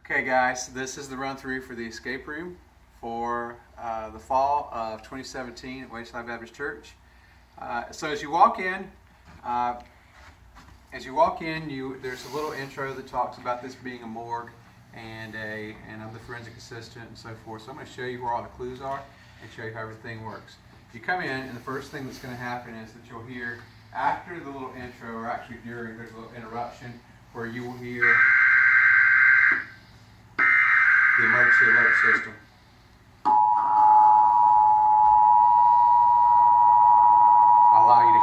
Okay guys, this is the run through for the escape room for the fall of 2017 at Wayside Baptist Church. So as you walk in, there's a little intro that talks about this being a morgue and I'm the forensic assistant and so forth. So I'm going to show you where all the clues are and show you how everything works. You come in and the first thing that's going to happen is that you'll hear after the little intro, or actually during, there's a little interruption where you will hear the emergency alert system. I'll allow you to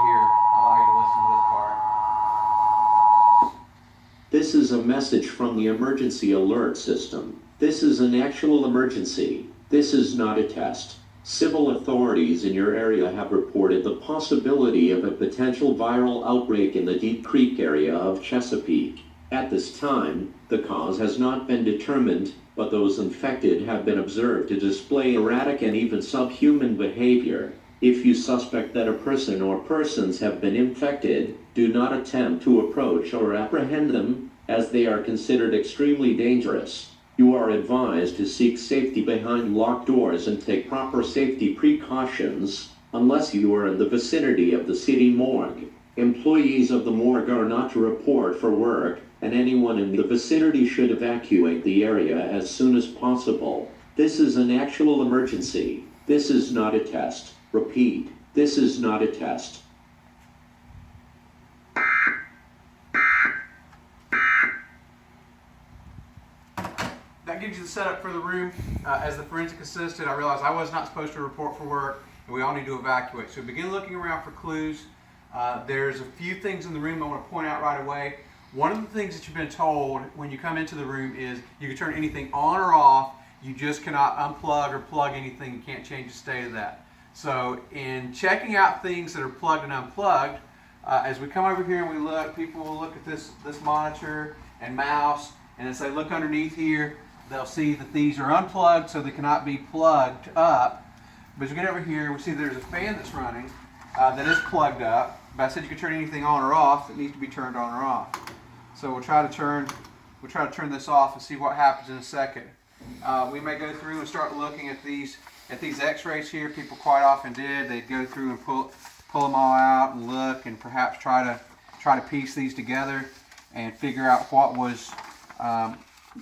listen to this part. This is a message from the emergency alert system. This is an actual emergency. This is not a test. Civil authorities in your area have reported the possibility of a potential viral outbreak in the Deep Creek area of Chesapeake. At this time, the cause has not been determined, but those infected have been observed to display erratic and even subhuman behavior. If you suspect that a person or persons have been infected, do not attempt to approach or apprehend them, as they are considered extremely dangerous. You are advised to seek safety behind locked doors and take proper safety precautions, unless you are in the vicinity of the city morgue. Employees of the morgue are not to report for work, and anyone in the vicinity should evacuate the area as soon as possible. This is an actual emergency. This is not a test. Repeat, this is not a test. That gives you the setup for the room. As the forensic assistant, I realized I was not supposed to report for work, and we all need to evacuate. So begin looking around for clues. There's a few things in the room I want to point out right away. One of the things that you've been told when you come into the room is you can turn anything on or off. You just cannot unplug or plug anything. You can't change the state of that. So in checking out things that are plugged and unplugged, as we come over here and we look, people will look at this monitor and mouse, and as they look underneath here, they'll see that these are unplugged, so they cannot be plugged up. But as we get over here, we see there's a fan that's running that is plugged up. But I said you can turn anything on or off. It needs to be turned on or off. So we'll try to turn this off and see what happens in a second. We may go through and start looking at these X-rays here. People quite often did. They'd go through and pull them all out and look and perhaps try to piece these together and figure out what was.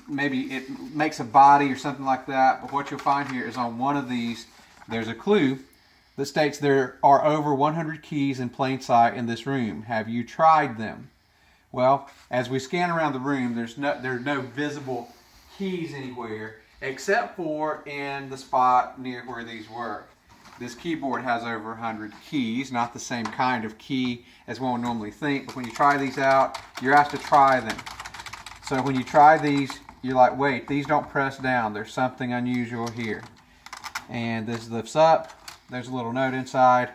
Maybe it makes a body or something like that. But what you'll find here is on one of these, there's a clue that states there are over 100 keys in plain sight in this room. Have you tried them? Well, as we scan around the room, there are no visible keys anywhere except for in the spot near where these were. This keyboard has over 100 keys, not the same kind of key as one would normally think, but when you try these out, you're asked to try them. So when you try these, you're like, wait, these don't press down. There's something unusual here. And this lifts up. There's a little note inside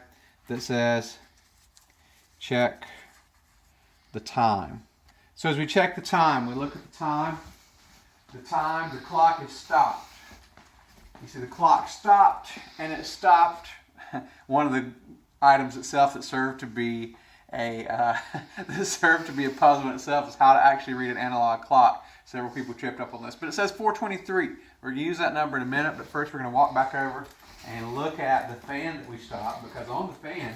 that says, check the time. So as we check the time, we look at the time, the clock is stopped. You see the clock stopped, and it stopped. One of the items itself that served to be a puzzle in itself is how to actually read an analog clock. Several people tripped up on this, but it says 4:23. We're going to use that number in a minute, but first we're going to walk back over and look at the fan that we stopped, because on the fan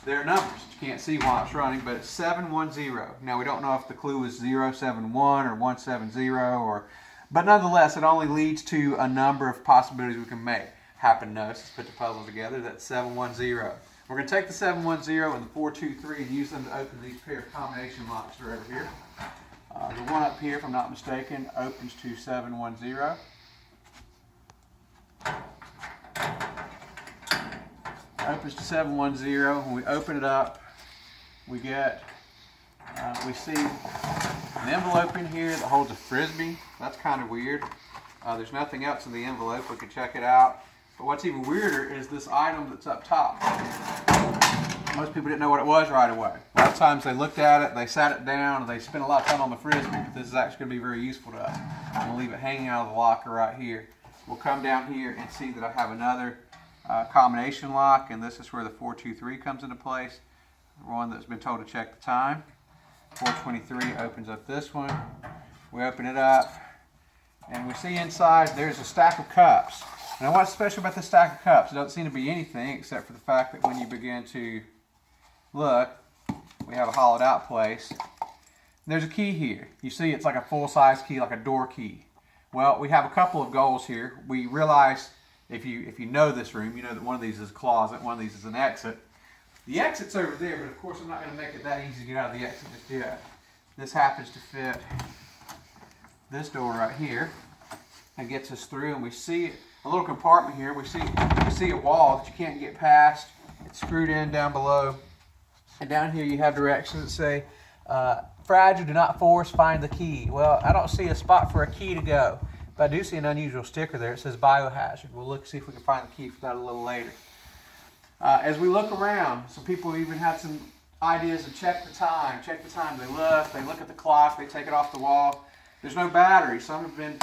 there are numbers. You can't see while it's running, but it's 710. Now we don't know if the clue is 071 or 170 but nonetheless it only leads to a number of possibilities we can make. Happen to notice, let's put the puzzle together, that's 710. We're going to take the 710 and the 423 and use them to open these pair of combination locks that are over here. The one up here, if I'm not mistaken, opens to 710. Opens to 710. When we open it up, we see an envelope in here that holds a frisbee. That's kind of weird. There's nothing else in the envelope. We can check it out. But what's even weirder is this item that's up top. Most people didn't know what it was right away. A lot of times they looked at it, they sat it down, and they spent a lot of time on the frisbee. But this is actually going to be very useful to us. I'm going to leave it hanging out of the locker right here. We'll come down here and see that I have another combination lock, and this is where the 423 comes into place. The one that's been told to check the time. 423 opens up this one. We open it up, and we see inside there's a stack of cups. Now what's special about this stack of cups? It doesn't seem to be anything except for the fact that when you begin to look, we have a hollowed out place. There's a key here. You see it's like a full-size key, like a door key. Well, we have a couple of goals here. We realize if you know this room, you know that one of these is a closet, one of these is an exit. The exit's over there, but of course I'm not going to make it that easy to get out of the exit just yet. This happens to fit this door right here and gets us through, and we see a little compartment here. We see a wall that you can't get past. It's screwed in down below, and down here you have directions that say fragile, do not force, find the key. Well, I don't see a spot for a key to go, but I do see an unusual sticker there. It says biohazard. We'll look, see if we can find the key for that a little later. As we look around, some people even had some ideas to check the time. Check the time. They look at the clock, they take it off the wall. There's no battery. Some have been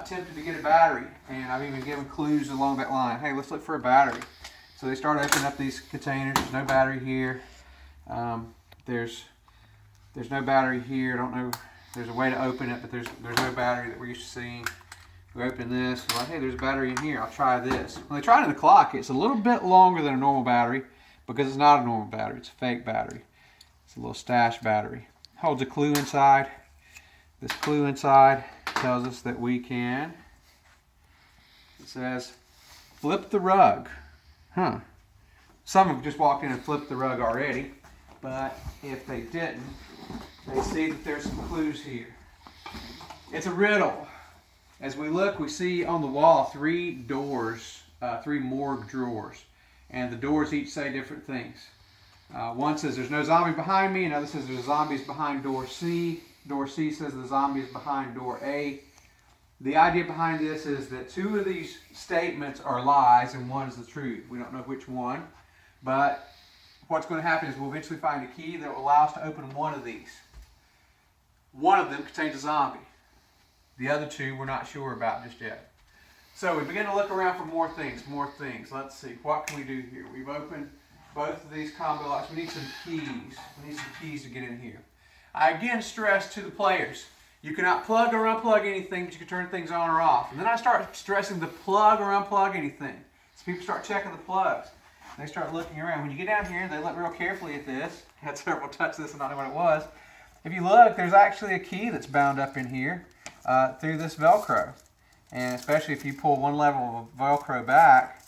tempted to get a battery, and I've even given clues along that line. Hey, let's look for a battery. So they start opening up these containers. There's no battery here. There's no battery here. I don't know. There's a way to open it, but there's no battery that we're used to seeing. We open this. We're like, hey, there's a battery in here. I'll try this. When they try it in the clock, it's a little bit longer than a normal battery because it's not a normal battery. It's a fake battery. It's a little stash battery. Holds a clue inside. This clue inside tells us that we can. It says, flip the rug. Huh. Some have just walked in and flipped the rug already, but if they didn't, they see that there's some clues here. It's a riddle. As we look, we see on the wall 3 doors, 3 morgue drawers, and the doors each say different things. One says there's no zombie behind me, another says there's zombies behind door C. Door C says the zombie is behind door A. The idea behind this is that 2 of these statements are lies and 1 is the truth. We don't know which one, but what's going to happen is we'll eventually find a key that will allow us to open 1 of these. One of them contains a zombie. The other 2 we're not sure about just yet. So we begin to look around for more things. Let's see, what can we do here? We've opened both of these combo locks. We need some keys. We need some keys to get in here. I again stress to the players, you cannot plug or unplug anything, but you can turn things on or off. And then I start stressing the plug or unplug anything. So people start checking the plugs. They start looking around. When you get down here, they look real carefully at this. I had several touch this and not know what it was. If you look, there's actually a key that's bound up in here through this Velcro. And especially if you pull one level of Velcro back,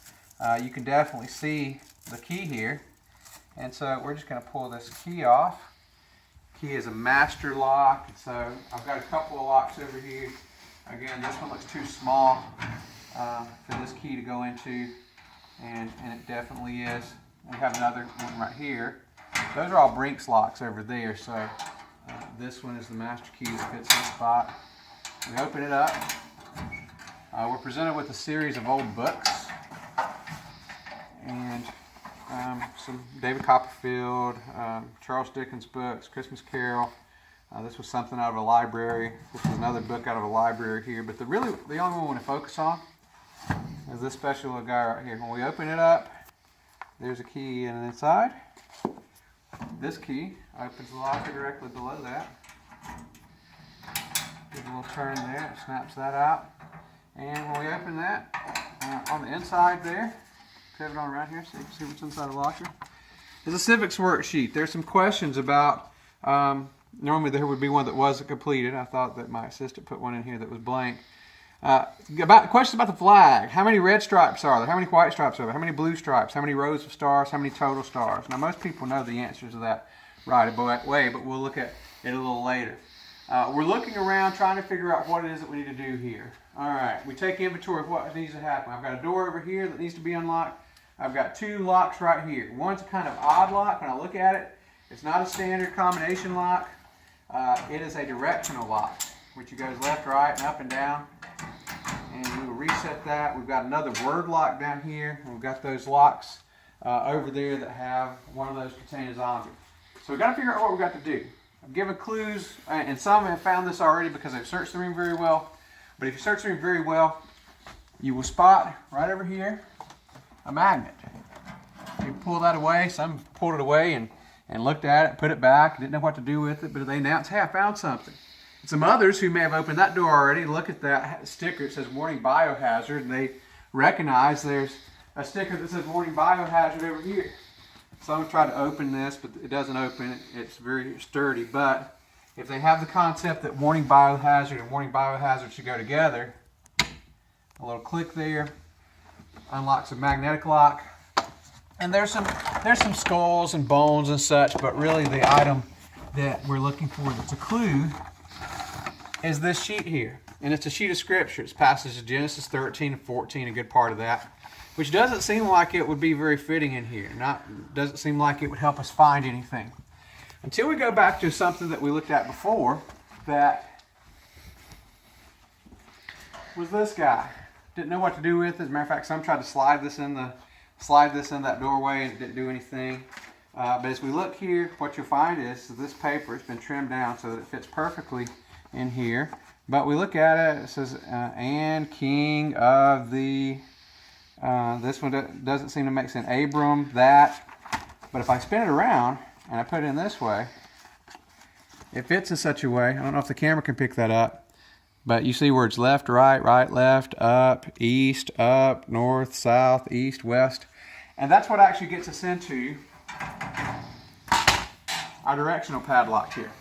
you can definitely see the key here. And so we're just going to pull this key off. Key is a master lock, and so I've got a couple of locks over here. Again, this one looks too small for this key to go into, and it definitely is. We have another one right here. Those are all Brinks locks over there, so this one is the master key that fits in the spot. We open it up. We're presented with a series of old books, and some David Copperfield, Charles Dickens books, Christmas Carol. This was something out of a library. This was another book out of a library here. But the only one we want to focus on is this special little guy right here. When we open it up, there's a key in the inside. This key opens the locker directly below that. Give a little turn there, it snaps that out. And when we open that, on the inside there, pivot on around here so you can see what's inside the locker. There's a civics worksheet. There's some questions about, normally there would be one that wasn't completed. I thought that my assistant put one in here that was blank. Questions about the flag. How many red stripes are there? How many white stripes are there? How many blue stripes? How many rows of stars? How many total stars? Now most people know the answers to that right away, but we'll look at it a little later. We're looking around trying to figure out what it is that we need to do here. Alright, we take inventory of what needs to happen. I've got a door over here that needs to be unlocked. I've got 2 locks right here. One's a kind of odd lock. When I look at it, it's not a standard combination lock. It is a directional lock, which goes left, right, and up and down. And we will reset that. We've got another word lock down here. And we've got those locks over there that have one of those contain a zombie. So we've got to figure out what we've got to do. I've given clues, and some have found this already because they've searched the room very well. But if you search the room very well, you will spot right over here a magnet. You pull that away. Some pulled it away and looked at it, put it back, didn't know what to do with it, but they announced, hey, I found something. Some others who may have opened that door already, look at that sticker. It says warning biohazard, and they recognize there's a sticker that says warning biohazard over here. So I'm going to try to open this, but it doesn't open. It's very sturdy. But if they have the concept that warning biohazard and warning biohazard should go together, a little click there unlocks a magnetic lock. And there's some skulls and bones and such, but really the item that we're looking for that's a clue is this sheet here. And it's a sheet of scripture. It's passages of Genesis 13 and 14, a good part of that, which doesn't seem like it would be very fitting in here. Doesn't seem like it would help us find anything. Until we go back to something that we looked at before that was this guy. Didn't know what to do with it. As a matter of fact, some tried to slide this in that doorway and it didn't do anything. But as we look here, what you'll find is this paper has been trimmed down so that it fits perfectly in here. But we look at it, it says, and king of the, this one doesn't seem to make sense, Abram, that. But if I spin it around and I put it in this way, it fits in such a way, I don't know if the camera can pick that up, but you see where it's left, right, right, left, up, north, south, east, west. And that's what actually gets us into our directional padlock here.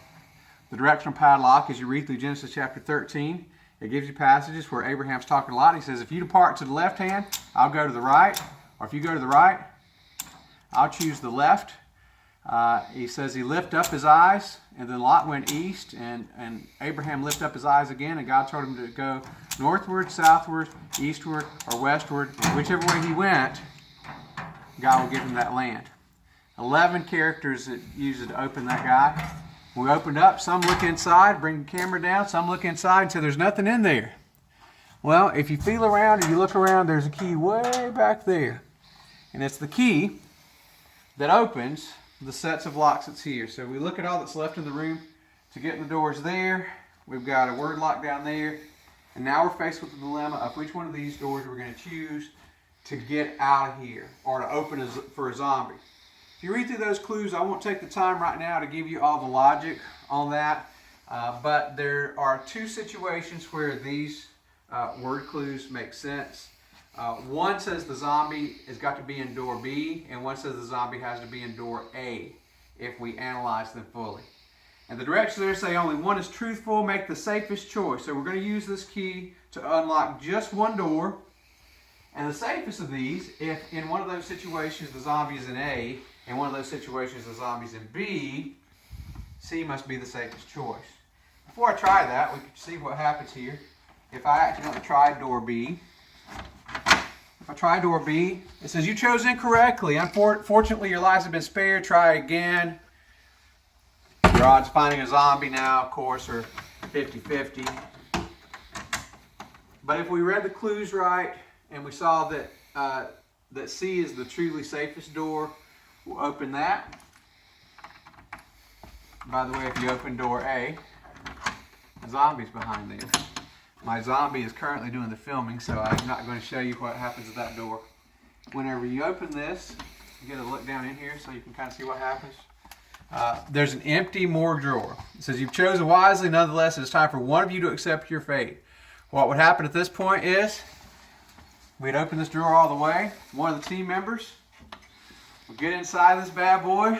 The directional padlock, as you read through Genesis chapter 13, it gives you passages where Abraham's talking a lot. He says, if you depart to the left hand, I'll go to the right. Or if you go to the right, I'll choose the left. He says he lifted up his eyes, and then Lot went east, and Abraham lifted up his eyes again, and God told him to go northward, southward, eastward, or westward. And whichever way he went, God will give him that land. 11 characters that used to open that guy. We opened up, some look inside, bring the camera down, some look inside and say there's nothing in there. Well, if you feel around and you look around, there's a key way back there. And it's the key that opens the sets of locks that's here. So we look at all that's left in the room to get the doors there. We've got a word lock down there. And now we're faced with the dilemma of which one of these doors we're going to choose to get out of here or to open for a zombie. If you read through those clues, I won't take the time right now to give you all the logic on that, but there are two situations where these word clues make sense. One says the zombie has got to be in door B, and one says the zombie has to be in door A if we analyze them fully. And the directions there say only one is truthful, make the safest choice. So we're going to use this key to unlock just one door. And the safest of these, if in one of those situations the zombie is in A, in one of those situations the zombie's in B, C must be the safest choice. Before I try that, we can see what happens here. If I accidentally try door B, if I try door B, it says you chose incorrectly. Unfortunately, your lives have been spared. Try again. Your odds of finding a zombie now, of course, are 50-50. But if we read the clues right and we saw that that C is the truly safest door, we'll open that. By the way, if you open door A, the zombie's behind there. My zombie is currently doing the filming, so I'm not going to show you what happens at that door. Whenever you open this, you get a look down in here so you can kind of see what happens. There's an empty morgue drawer. It says you've chosen wisely, nonetheless it is time for one of you to accept your fate. What would happen at this point is we'd open this drawer all the way. One of the team members will get inside this bad boy,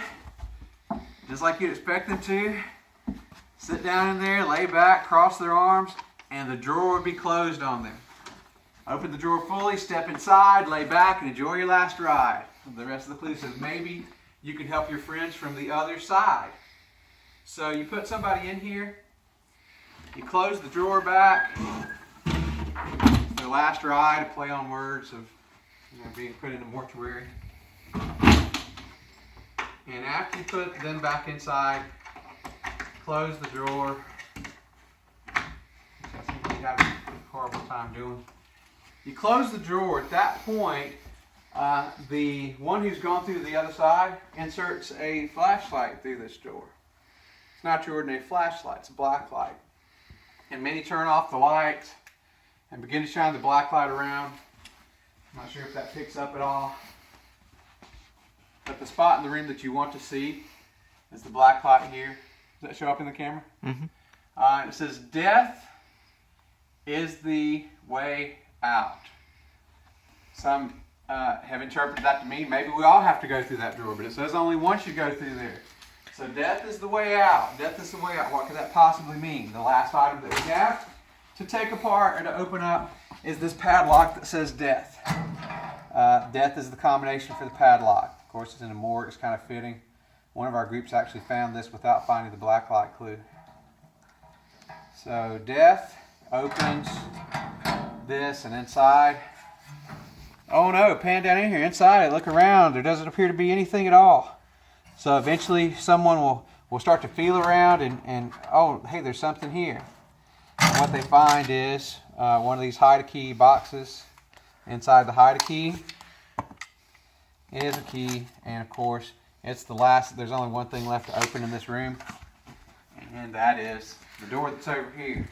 just like you'd expect them to. Sit down in there, lay back, cross their arms, and the drawer would be closed on them. Open the drawer fully, step inside, lay back, and enjoy your last ride. The rest of the clue says maybe you can help your friends from the other side. So you put somebody in here, you close the drawer back, their last ride, a play on words of being put in a mortuary. And after you put them back inside, close the drawer. I think we have a horrible time doing. You close the drawer. At that point, the one who's gone through the other side inserts a flashlight through this door. It's not your ordinary flashlight, it's a black light. And many turn off the lights and begin to shine the black light around. I'm not sure if that picks up at all. But the spot in the room that you want to see is the black light here. Does that show up in the camera? Mm-hmm. It says, death is the way out. Some have interpreted that to mean maybe we all have to go through that door, but it says only once you go through there. So death is the way out. Death is the way out. What could that possibly mean? The last item that we have to take apart or to open up is this padlock that says death. Death is the combination for the padlock. Of course, it's in a morgue. It's kind of fitting. One of our groups actually found this without finding the black light clue. So death opens this, and inside, oh no, pan down in here. Inside, look around. There doesn't appear to be anything at all. So eventually someone will start to feel around and oh, hey, there's something here. And what they find is one of these hide-a-key boxes. Inside the hide-a-key is a key, and of course, it's the last. There's only one thing left to open in this room, and that is the door that's over here.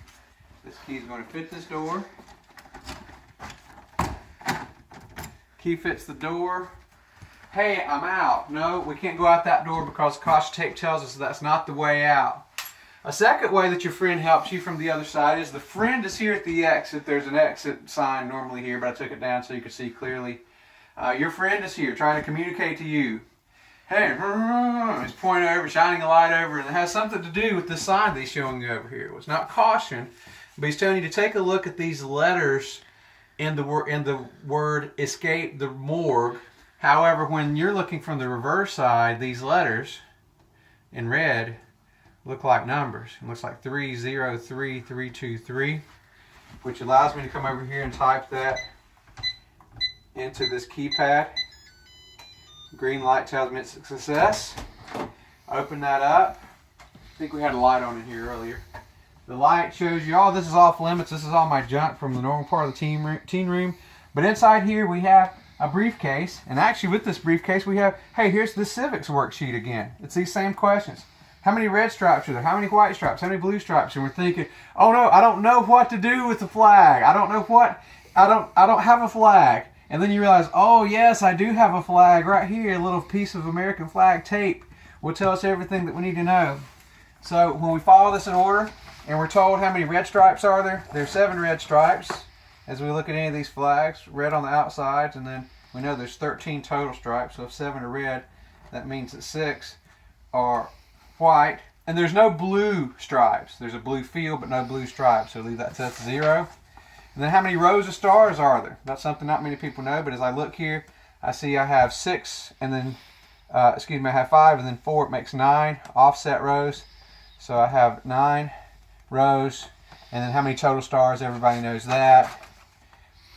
This key is going to fit this door. Key fits the door. Hey, I'm out. No, we can't go out that door because caution tape tells us that's not the way out. A second way that your friend helps you from the other side is the friend is here at the exit. There's an exit sign normally here, but I took it down so you could see clearly. Your friend is here trying to communicate to you. Hey, he's pointing over, shining a light over, and it has something to do with the sign that he's showing you over here. It's not caution, but he's telling you to take a look at these letters in the word escape the morgue. However, when you're looking from the reverse side, these letters in red look like numbers. It looks like 303323, which allows me to come over here and type that into this keypad. Green light tells me it's a success. Open that up. I think we had a light on in here earlier. The light shows you, oh, this is off limits. This is all my junk from the normal part of the teen room. But inside here we have a briefcase, and actually with this briefcase we have, hey, here's the civics worksheet again. It's these same questions. How many red stripes are there? How many white stripes? How many blue stripes? And we're thinking, oh no, I don't know what to do with the flag. I don't have a flag. And then you realize, oh yes, I do have a flag right here. A little piece of American flag tape will tell us everything that we need to know. So when we follow this in order and we're told how many red stripes are there, there's 7 red stripes. As we look at any of these flags, red on the outsides, and then we know there's 13 total stripes. So if 7 are red, that means that 6 are white. And there's no blue stripes. There's a blue field, but no blue stripes. So leave that to 0. And then how many rows of stars are there? That's something not many people know, but as I look here, I see I have 6, and then, I have 5, and then 4, it makes 9 offset rows. So I have 9 rows, and then how many total stars? Everybody knows that.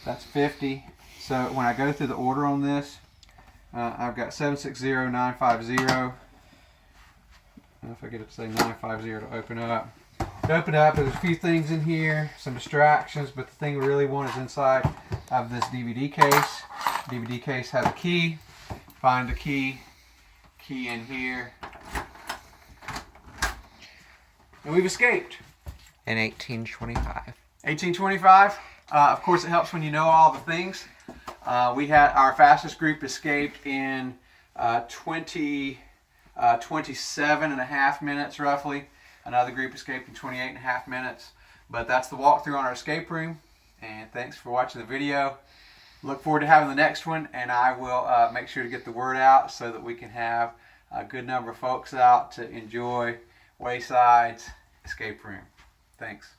That's 50. So when I go through the order on this, I've got 760-950. I don't know if I get it to say 950 to open up. To open up, there's a few things in here, some distractions, but the thing we really want is inside of this DVD case. DVD case has a key. Find the key in here. And we've escaped. In 1825. 1825. Of course, it helps when you know all the things. We had our fastest group escaped in 27 and a half minutes roughly. Another group escaped in 28 and a half minutes. But that's the walkthrough on our escape room. And thanks for watching the video. Look forward to having the next one, and I will make sure to get the word out so that we can have a good number of folks out to enjoy Wayside's escape room. Thanks.